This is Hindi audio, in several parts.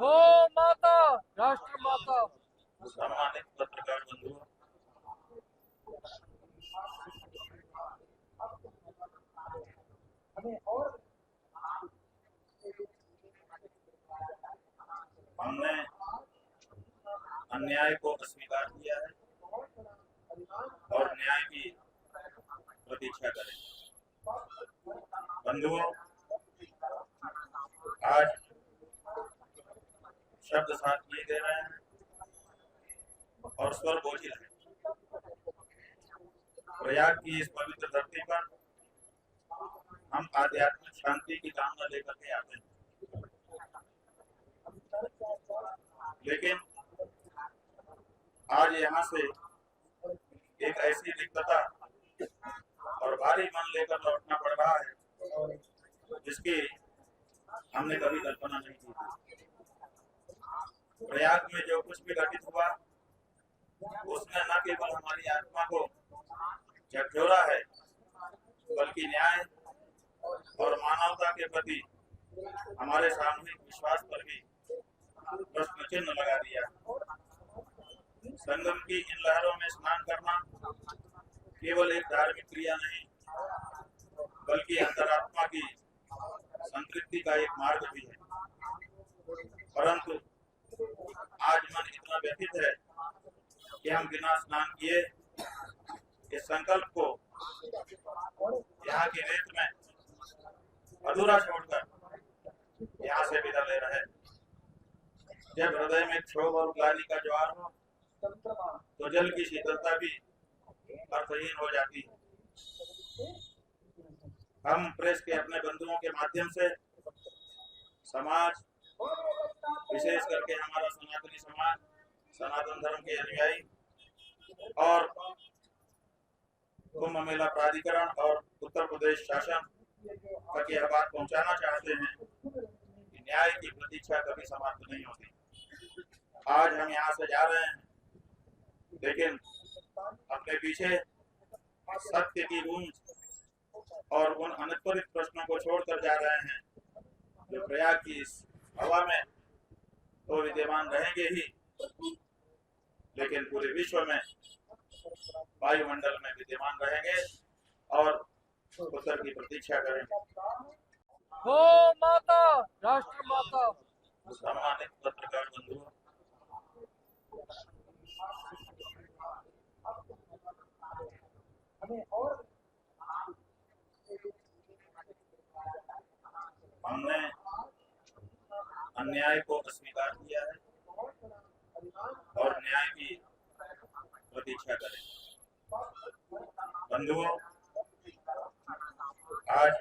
हो माता, राष्ट्र माता। सम्मानित पत्रकार बंधुओं, हमने अन्याय को अस्वीकार किया है और न्याय की प्रतीक्षा करेंगे। बंधुओं, आज शब्द साथ नहीं दे रहे हैं और स्वर बोझिल है। प्रयाग की इस पवित्र धरती पर हम आध्यात्मिक शांति की कामना लेकर के आते हैं, लेकिन आज यहाँ से एक ऐसी रिक्तता और भारी मन लेकर लौटना पड़ रहा है जिसकी हमने कभी कल्पना नहीं की थी। प्रयाग में जो कुछ भी घटित हुआ उसने न केवल हमारी आत्मा को झकझोरा है, बल्कि न्याय और मानवता के प्रति हमारे सामूहिक विश्वास पर भी प्रश्न चिन्ह लगा दिया। संगम की इन लहरों में स्नान करना केवल एक धार्मिक क्रिया नहीं, बल्कि अंतरात्मा की संतृप्ति का एक मार्ग भी है। परंतु आज मन इतना व्यथित है कि हम बिना स्नान किए इस संकल्प को यहाँ की रेत में अधूरा छोड़कर यहाँ से विदा ले रहे हैं। जब हृदय में क्षोभ और ग्लानि का ज्वार हो तो जल की शीतलता भी अर्थहीन हो जाती है। हम प्रेस के अपने बंधुओं के माध्यम से समाज, विशेष करके हमारा सनातनी समाज, सनातन धर्म के अनुयायी और कुंभ मेला प्राधिकरण और उत्तर प्रदेश शासन तक यह बात पहुंचाना चाहते हैं कि न्याय की प्रतीक्षा कभी समाप्त नहीं होती। आज हम यहाँ से जा रहे हैं, लेकिन अपने पीछे सत्य की गूंज और उन अनुत्तरित प्रश्नों को छोड़कर जा रहे हैं जो प्रयाग की इस हवा में तो विद्यमान रहेंगे ही, लेकिन पूरे विश्व में वायुमंडल में विद्यमान रहेंगे और उत्तर की प्रतीक्षा करेंगे। हो माता, राष्ट्र माता। सम्मानित पत्रकार बंधुओं, हमने अन्याय को अस्वीकार किया है और न्याय की प्रतीक्षा करेंगे। बंधुओं, आज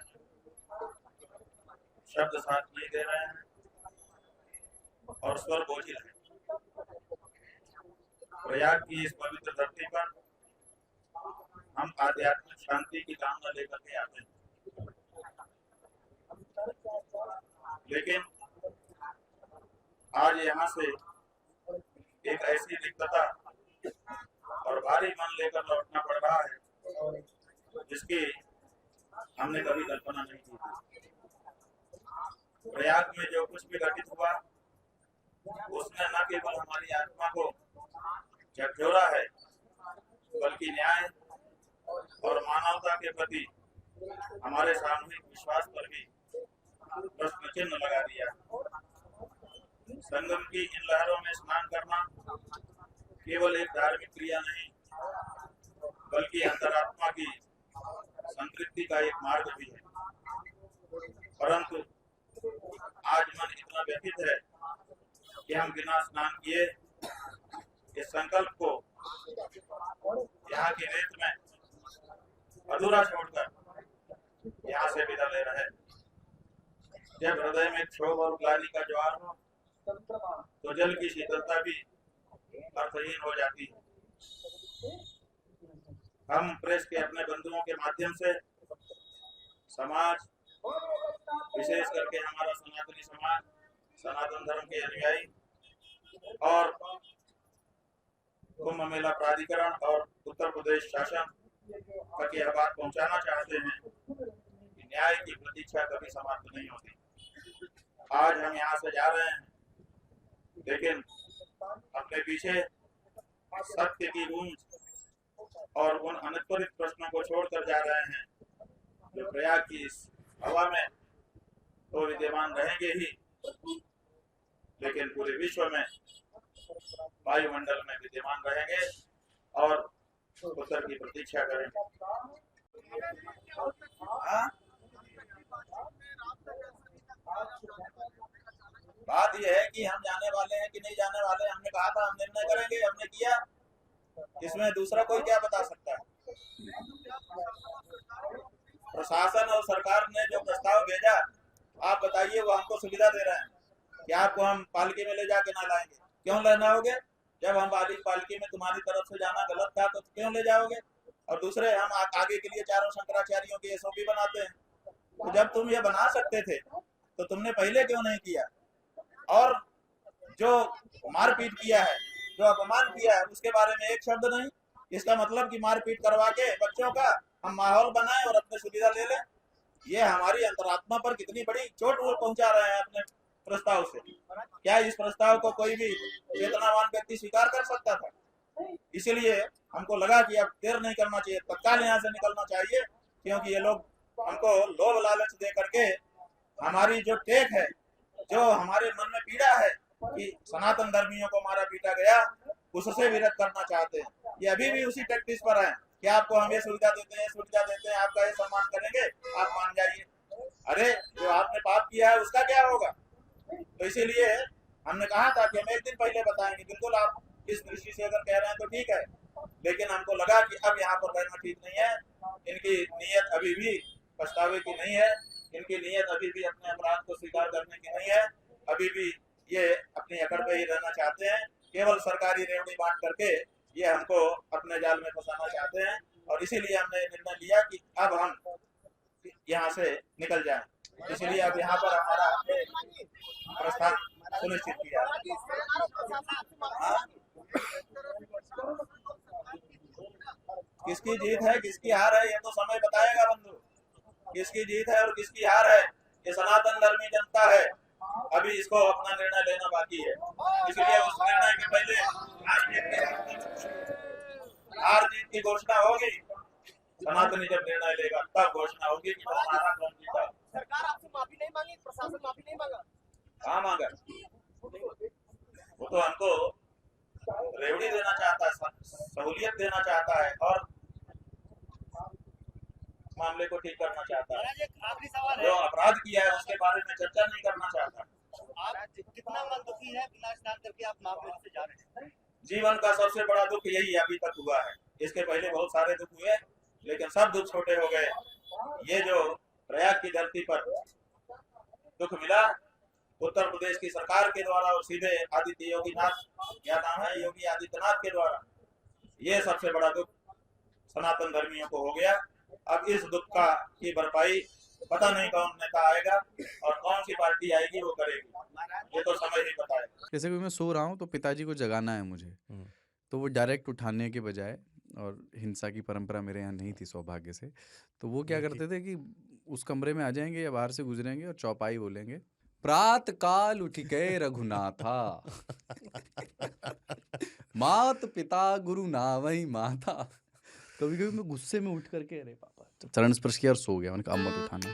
शब्द साथ नहीं दे रहे हैं और स्वर बोझिल है। प्रयाग की इस पवित्र धरती पर हम आध्यात्मिक शांति की कामना लेकर के आते हैं, लेकिन आज यहाँ से एक ऐसी रिक्तता और भारी मन लेकर लौटना पड़ रहा है जिसकी हमने कभी कल्पना नहीं की थी। प्रयाग में जो कुछ भी घटित हुआ उसने न केवल हमारी आत्मा को झकझोरा है, बल्कि न्याय और मानवता के प्रति हमारे सामूहिक विश्वास पर भी प्रश्न चिन्ह लगा दिया। संगम की इन लहरों में स्नान करना केवल एक धार्मिक क्रिया नहीं, बल्कि अंतरात्मा की संतृप्ति का एक मार्ग भी है। परंतु आज मन इतना व्यथित है कि हम बिना स्नान किए इस संकल्प को यहाँ की रेत में अधूरा छोड़कर यहाँ से विदा ले रहे हैं। जब हृदय में क्षोभ और ग्लानि का ज्वार हो तो जल की शीतलता भी अर्थहीन हो जाती है। हम प्रेस के अपने बंधुओं के माध्यम से समाज, विशेष करके हमारा सनातनी समाज, सनातन धर्म के अनुयायी और कुंभ मेला प्राधिकरण और उत्तर प्रदेश शासन तक यह बात पहुंचाना चाहते हैं कि न्याय की प्रतीक्षा कभी समाप्त नहीं होती। आज हम यहाँ से जा रहे हैं, लेकिन अपने पीछे सत्य की गूंज और उन अनुत्तरित प्रश्नों को छोड़कर जा रहे हैं जो प्रयाग की इस हवा में तो विद्यमान रहेंगे ही, लेकिन पूरे विश्व में वायुमंडल में विद्यमान रहेंगे और उत्तर की प्रतीक्षा करेंगे। बात यह है कि हम जाने वाले हैं कि नहीं जाने वाले, हमने कहा था हम निर्णय करेंगे, हमने किया, इसमें दूसरा कोई क्या बता सकता है। प्रशासन और सरकार ने जो प्रस्ताव भेजा, आप बताइए, वो हमको सुविधा दे रहे हैं कि आपको हम पालकी में ले जाके ना लाएंगे। क्यों लेना होगे? जब हम पालकी में तुम्हारी तरफ से जाना गलत था तो क्यों ले जाओगे? और दूसरे हम आगे के लिए चारों शंकराचार्यों की एसओपी बनाते हैं, तो जब तुम ये बना सकते थे तो तुमने पहले क्यों नहीं किया? और जो मारपीट किया है, जो अपमान किया है, उसके बारे में एक शब्द नहीं। इसका मतलब कि मारपीट करवा के बच्चों का हम माहौल बनाएं और अपने सुविधा ले लें। ये हमारी अंतरात्मा पर कितनी बड़ी चोट पहुंचा रहे हैं अपने प्रस्ताव से। क्या इस प्रस्ताव को कोई भी चेतनावान व्यक्ति स्वीकार कर सकता था? इसीलिए हमको लगा कि अब देर नहीं करना चाहिए, तत्काल यहाँ से निकलना चाहिए, क्योंकि ये लोग हमको लोभ लालच दे करके हमारी जो टेक है, जो हमारे मन में पीड़ा है कि सनातन धर्मियों को मारा पीटा गया, उससे विरत करना चाहते हैं। ये अभी भी उसी टैक्टिस पर है कि आपको हम ये सुविधा देते हैं, आपका ये सम्मान करेंगे, आप मान जाइए। अरे जो आपने पाप किया है उसका क्या होगा? तो इसीलिए हमने कहा था कि हम एक दिन पहले बताएंगे। बिल्कुल, आप इस दृष्टि से अगर कह रहे हैं तो ठीक है, लेकिन हमको लगा कि अब यहाँ पर रहना ठीक नहीं है। इनकी नीयत अभी भी पछतावे की नहीं है, इनकी नीयत अभी भी अपने अपराध को स्वीकार करने की नहीं है। अभी भी ये अपनी अकड़ पे ही रहना चाहते हैं, केवल सरकारी रेवड़ी बांट करके ये हमको अपने जाल में फंसाना चाहते हैं। और इसीलिए हमने निर्णय लिया कि अब हम यहाँ से निकल जाएं। इसलिए अब यहाँ पर हमारा प्रस्थान सुनिश्चित किया। किसकी जीत है किसकी हार है ये तो समय बताएगा बंधु। किसकी जीत है और किसकी हार है ये सनातन धर्मी जनता है। अभी इसको अपना निर्णय लेना बाकी है। इसलिए उस निर्णय के पहले हार जीत की घोषणा होगी। सनातनी जब निर्णय लेगा तब घोषणा होगी कि हमारा कौन जीता। सरकार आपसे माफी नहीं मांगी, प्रशासन माफी नहीं मांगा? कहाँ मांगा? वो तो हमको रेवड़ी देना चाहता है, सहूलियत देना चाहता है और मामले को ठीक करना चाहता है। आखिरी सवाल जो है, अपराध किया है उसके बारे में चर्चा नहीं करना चाहता। आप कितना मन दुखी है बिना स्नान करके आप महाबली से जा रहे हैं? जीवन का सबसे बड़ा दुख यही अभी तक हुआ है। इसके पहले बहुत सारे दुख हुए, लेकिन सब दुख छोटे हो गए। ये जो प्रयाग की धरती पर दुख मिला उत्तर प्रदेश की सरकार के द्वारा और सीधे आदित्य योगीनाथ, क्या नाम है, योगी आदित्यनाथ के द्वारा, ये सबसे बड़ा दुख सनातन धर्मियों को हो गया। अब इस दुख की भरपाई पता नहीं कौन नेता आएगा और कौन सी पार्टी आएगी वो करेगी, ये तो समय ही बताएगा। जैसे कि मैं सो रहा हूँ तो पिताजी को जगाना है मुझे, तो वो डायरेक्ट उठाने के बजाय, और हिंसा की परंपरा मेरे यहाँ नहीं थी सौभाग्य से, तो वो क्या करते थे कि उस कमरे में आ जाएंगे या बाहर से गुजरेंगे और चौपाई बोलेंगे, प्रात काल उठ गए रघुनाथा मात पिता गुरु नावई माता। कभी कभी मैं गुस्से में उठ करके अरे पापा चरण स्पर्श किया और सो गया। मैंने कहा अब मत उठाना।